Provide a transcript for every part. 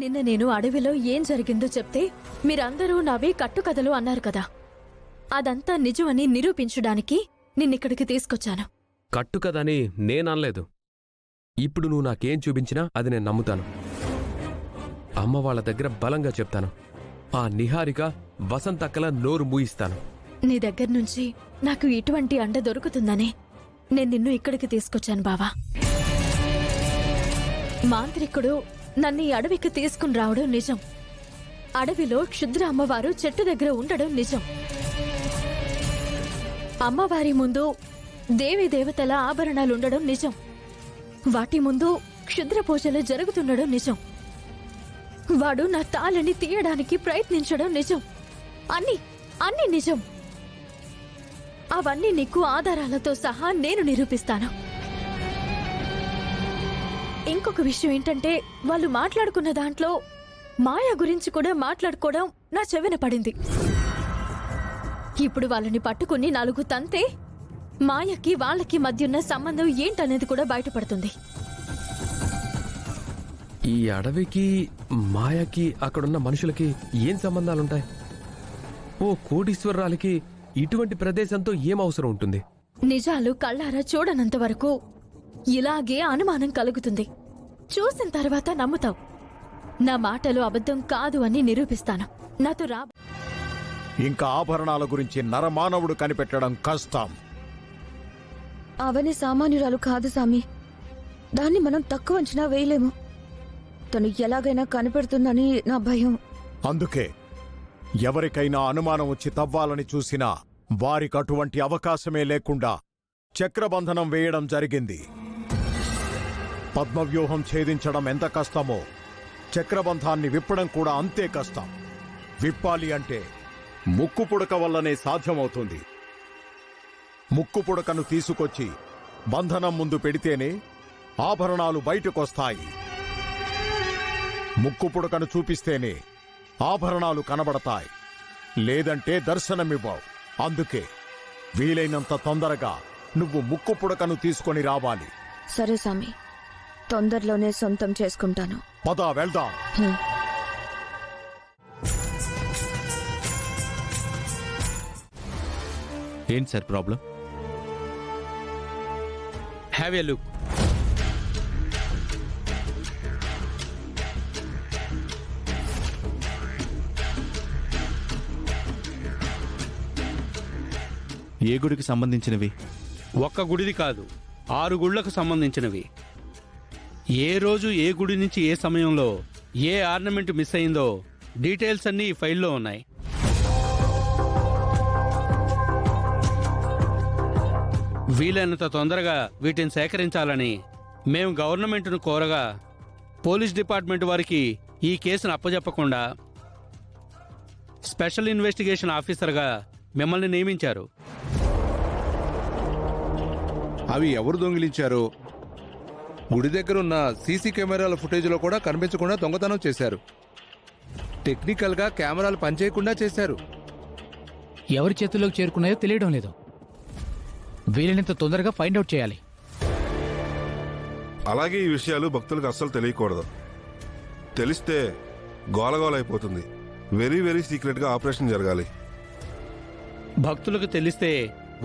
నిన్న నేను అడవిలో ఏం జరిగిందో చెప్తే మీరందరూ నావే కట్టుకథలు అన్నారు కదా. అదంతా నిజమని నిరూపించడానికి నిన్నిక్కడికి తీసుకొచ్చాను. కట్టుకదని నేననలేదు. ఇప్పుడు నువ్వు నాకేం చూపించినా అది నేను నమ్ముతాను. అమ్మ వాళ్ళ దగ్గర బలంగా చెప్తాను. ఆ నిహారిక వసంతక్కల నోరు మూయిస్తాను. నీ దగ్గర నుంచి నాకు ఇటువంటి అండ దొరుకుతుందని నేను నిన్ను ఇక్కడికి తీసుకొచ్చాను బావా. మాంత్రికుడు నన్ను ఈ అడవికి తీసుకుని రావడం నిజం. అడవిలో క్షుద్ర అమ్మవారు చెట్టు దగ్గర ఉండడం నిజం. అమ్మవారి ముందు దేవీ దేవతల ఆభరణాలుండడం నిజం. వాటి ముందు క్షుద్ర పూజలు జరుగుతుండడం నిజం. వాడు నా తాళని తీయడానికి ప్రయత్నించడం నిజం. అన్నీ నిజం. అవన్నీ నీకు ఆధారాలతో సహా నేను నిరూపిస్తాను. ఇంకొక విషయం ఏంటంటే, వాళ్ళు మాట్లాడుకున్న దాంట్లో మాయా గురించి కూడా మాట్లాడుకోవడం నా చెవిన పడింది. ఇప్పుడు వాళ్ళని పట్టుకుని 4 తంతే మాయకి వాళ్ళకి మధ్యున్న సంబంధం ఏంటనేది కూడా బయటపడుతుంది. ఈ అడవికి మాయకి అక్కడున్న మనుషులకి ఏం సంబంధాలుంటాయి? ఓ కోటీశ్వరరాలికి ఇటువంటి ప్రదేశంతో ఏం అవసరం ఉంటుంది? నిజాలు కళ్ళారా చూడనంత వరకు ఇలాగే అనుమానం కలుగుతుంది. చూసిన తర్వాత నమ్ముతావు. నా మాటలు అబద్ధం కాదు అని నిరూపిస్తాను. నాతో రా. ఇంకా ఆభరణాల గురించి నరమానవుడు కనిపెట్టడం కష్టం. అవని సామాన్యురాలు కాదు సామి. దాన్ని మనం తక్కువ అంచనా వేయలేము. తను ఎలాగైనా కనిపెడుతుందని నా భయం. అందుకే ఎవరికైనా అనుమానం వచ్చి తవ్వాలని చూసినా వారికి అటువంటి అవకాశమే లేకుండా చక్రబంధనం వేయడం జరిగింది. పద్మవ్యూహం ఛేదించడం ఎంత కష్టమో చక్రబంధాన్ని విప్పడం కూడా అంతే కష్టం. విప్పాలి అంటే ముక్కు పుడక వల్లనే సాధ్యమవుతుంది. ముక్కు పుడకను తీసుకొచ్చి బంధనం ముందు పెడితేనే ఆభరణాలు బయటకొస్తాయి. ముక్కు పుడకను చూపిస్తేనే ఆభరణాలు కనబడతాయి, లేదంటే దర్శనమివ్వవు. అందుకే వీలైనంత తొందరగా నువ్వు ముక్కు పుడకను తీసుకొని రావాలి. సరే సామి, తొందరలోనే సొంతం చేసుకుంటాను. పద వెళ్దాం. ఏంటి sir problem? Have a look. ఏ గుడికి సంబంధించినవి? ఒక్క గుడిది కాదు, 6 గుళ్లకు సంబంధించినవి. ఏ రోజు ఏ గుడి నుంచి ఏ సమయంలో ఏ ఆర్నమెంట్ మిస్ అయిందో డీటెయిల్స్ అన్నీ ఈ ఫైల్లో ఉన్నాయి. వీలైనంత తొందరగా వీటిని సేకరించాలని మేము గవర్నమెంట్ను కోరగా పోలీస్ డిపార్ట్మెంట్ వారికి ఈ కేసును అప్పజెప్పకుండా స్పెషల్ ఇన్వెస్టిగేషన్ ఆఫీసర్గా మిమ్మల్ని నియమించారు. అవి ఎవరు దొంగిలించారో గుడి దగ్గర ఉన్న సీసీ కెమెరాల ఫుటేజ్లో కూడా కనిపించకుండా దొంగతనం చేశారు. టెక్నికల్గా కెమెరాలు పనిచేయకుండా చేశారు. ఎవరి చేతుల్లోకి చేరుకున్నాయో తెలియడం లేదు. వీలైనంత తొందరగా ఫైండ్ అవుట్ చేయాలి. అలాగే ఈ విషయాలు భక్తులకు అస్సలు తెలియకూడదు. తెలిస్తే గోలగోల అయిపోతుంది. వెరీ వెరీ సీక్రెట్గా ఆపరేషన్ జరగాలి. భక్తులకు తెలిస్తే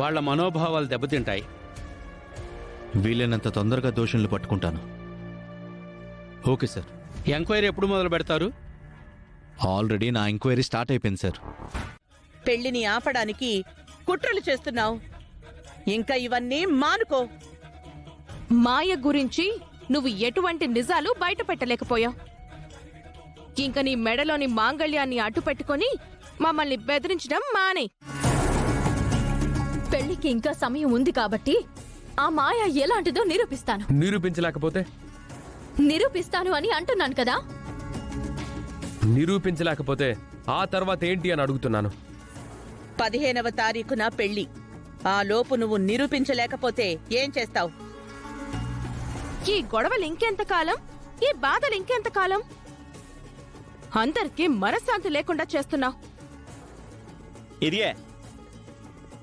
వాళ్ల మనోభావాలు దెబ్బతింటాయి. వీలైనంత తొందరగా దోషుల్ని పట్టుకుంటాను. Okay sir. ఎంక్వైరీ ఎప్పుడు మొదలు పెడతారు? ఆల్రెడీ నా ఎంక్వైరీ స్టార్ట్ అయిపోయింది సార్. పెళ్లిని ఆపడానికి కుట్రలు చేస్తున్నావు. ఇంకా ఇవన్నీ మానుకో. మాయ గురించి నువ్వు ఎటువంటి నిజాలు బయట పెట్టలేకపోయావు. ఇంక నీ మెడలోని మాంగళ్యాన్ని అడ్డుపెట్టుకుని మమ్మల్ని బెదిరించడం మానే. పెళ్లికి ఇంకా సమయం ఉంది కాబట్టి ఆ మాయ ఎలాంటిదో నిరూపిస్తాను. నిరూపించలేకపోతే? నిరూపిస్తాను అని అంటున్నాను కదా. నిరూపించలేకపోతే ఆ తర్వాత ఏంటి అని అడుగుతున్నాను. 15వ తారీఖున పెళ్లి. ఆ లోపు నువ్వు నిరూపించలేకపోతే ఏం చేస్తావు? ఈ గొడవలు ఇంకెంతకాలం? ఈ బాధలు ఇంకెంతకాలం? అందరికీ మనశ్శాంతి లేకుండా చేస్తున్నావు. ఇదిగే,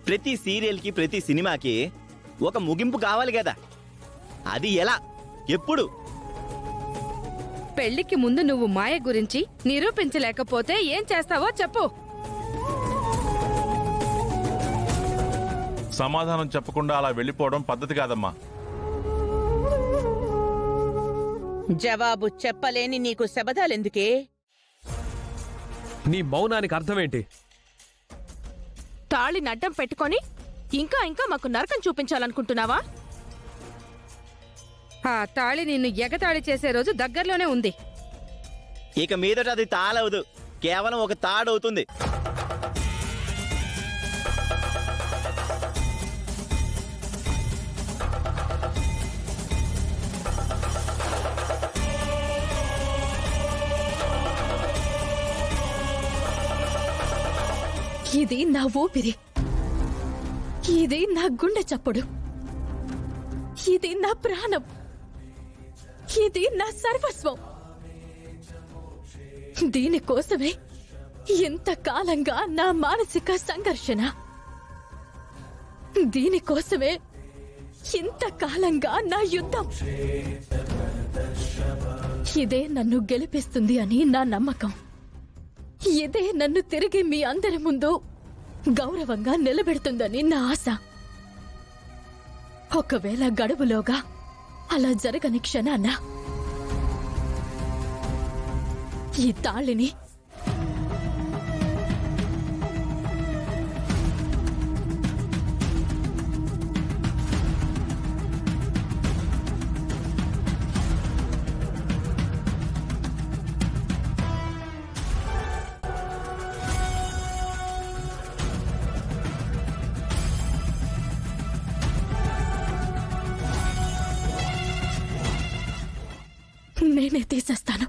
ప్రతి సీరియల్కి ప్రతి సినిమాకి ఒక ముగింపు కావాలి కదా. అది ఎలా? ఎప్పుడు? పెళ్లికి ముందు నువ్వు మాయ గురించి నిరూపించలేకపోతే ఏం చేస్తావో చెప్పు. సమాధానం చెప్పకుండా అలా వెళ్ళిపోవడం పద్ధతి కాదమ్మా. జవాబు చెప్పలేని నీకు శబదాలెందుకే? నీ మౌనానికి అర్థమేంటి? తాళిని అడ్డం పెట్టుకొని ఇంకా ఇంకా మాకు నరకం చూపించాలనుకుంటున్నావా? ఆ తాళి నిన్ను ఎగతాళి చేసే రోజు దగ్గరలోనే ఉంది. ఇక మీదట అది తాళవదు, కేవలం ఒక తాడవుతుంది. ఇది నా ఊపిరి, ఇది నా గుండె చప్పుడు, ఇది నా ప్రాణం, ఇది నా సర్వస్వం. దీనికోసమే ఇంతకాలంగా నా మానసిక సంఘర్షణ, దీనికోసమే ఇంతకాలంగా నా యుద్ధం. ఇదే నన్ను గెలిపిస్తుంది అని నా నమ్మకం. ఇదే నన్ను తిరిగి మీ అందరి ముందు గౌరవంగా నిలబెడుతుందని నా ఆశ. ఒకవేళ గడువులోగా అలా జరగని క్షణాన ఈ తాళిని నేనే తీసేస్తాను.